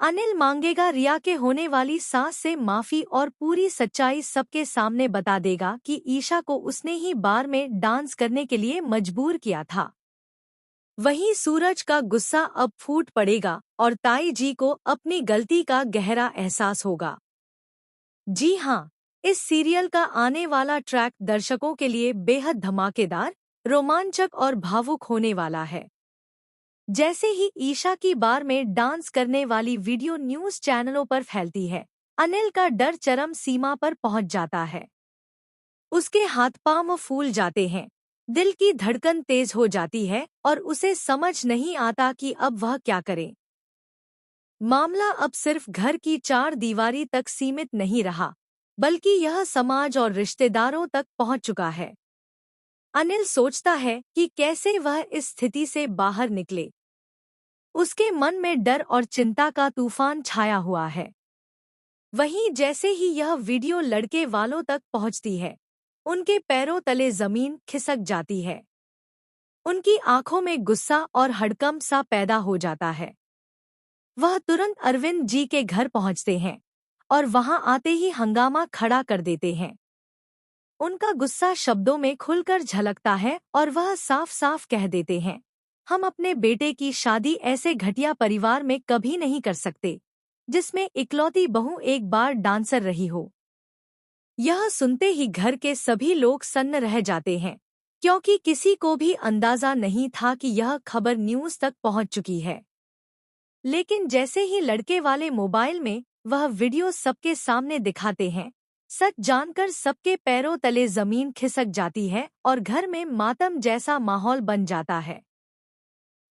अनिल मांगेगा रिया के होने वाली सास से माफी और पूरी सच्चाई सबके सामने बता देगा कि ईशा को उसने ही बार में डांस करने के लिए मजबूर किया था। वहीं सूरज का गुस्सा अब फूट पड़ेगा और ताई जी को अपनी गलती का गहरा एहसास होगा। जी हाँ, इस सीरियल का आने वाला ट्रैक दर्शकों के लिए बेहद धमाकेदार, रोमांचक और भावुक होने वाला है। जैसे ही ईशा की बार में डांस करने वाली वीडियो न्यूज़ चैनलों पर फैलती है, अनिल का डर चरम सीमा पर पहुंच जाता है। उसके हाथ पांव फूल जाते हैं, दिल की धड़कन तेज हो जाती है और उसे समझ नहीं आता कि अब वह क्या करे। मामला अब सिर्फ घर की चार दीवारी तक सीमित नहीं रहा, बल्कि यह समाज और रिश्तेदारों तक पहुंच चुका है। अनिल सोचता है कि कैसे वह इस स्थिति से बाहर निकले। उसके मन में डर और चिंता का तूफान छाया हुआ है। वहीं जैसे ही यह वीडियो लड़के वालों तक पहुंचती है, उनके पैरों तले जमीन खिसक जाती है। उनकी आंखों में गुस्सा और हड़कंप सा पैदा हो जाता है। वह तुरंत अरविंद जी के घर पहुंचते हैं और वहां आते ही हंगामा खड़ा कर देते हैं। उनका गुस्सा शब्दों में खुलकर झलकता है और वह साफ साफ कह देते हैं, हम अपने बेटे की शादी ऐसे घटिया परिवार में कभी नहीं कर सकते, जिसमें इकलौती बहू एक बार डांसर रही हो। यह सुनते ही घर के सभी लोग सन्न रह जाते हैं, क्योंकि किसी को भी अंदाजा नहीं था कि यह खबर न्यूज़ तक पहुंच चुकी है। लेकिन जैसे ही लड़के वाले मोबाइल में वह वीडियो सबके सामने दिखाते हैं, सच जानकर सबके पैरों तले जमीन खिसक जाती है और घर में मातम जैसा माहौल बन जाता है।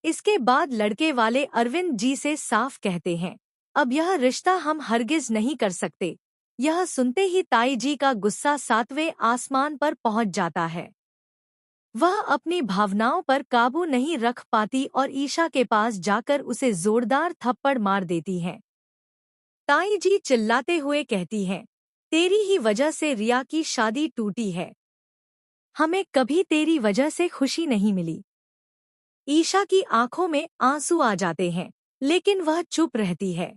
इसके बाद लड़के वाले अरविंद जी से साफ कहते हैं, अब यह रिश्ता हम हरगिज नहीं कर सकते। यह सुनते ही ताई जी का गुस्सा सातवें आसमान पर पहुंच जाता है। वह अपनी भावनाओं पर काबू नहीं रख पाती और ईशा के पास जाकर उसे जोरदार थप्पड़ मार देती है। ताई जी चिल्लाते हुए कहती हैं, तेरी ही वजह से रिया की शादी टूटी है। हमें कभी तेरी वजह से खुशी नहीं मिली। ईशा की आंखों में आंसू आ जाते हैं, लेकिन वह चुप रहती है।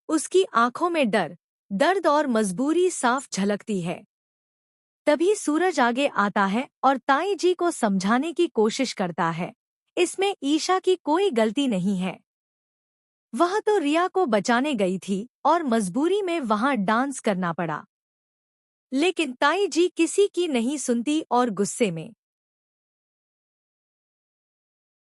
उसकी आंखों में डर, दर्द और मजबूरी साफ झलकती है। तभी सूरज आगे आता है और ताई जी को समझाने की कोशिश करता है, इसमें ईशा की कोई गलती नहीं है। वह तो रिया को बचाने गई थी और मजबूरी में वहां डांस करना पड़ा। लेकिन ताई जी किसी की नहीं सुनती और गुस्से में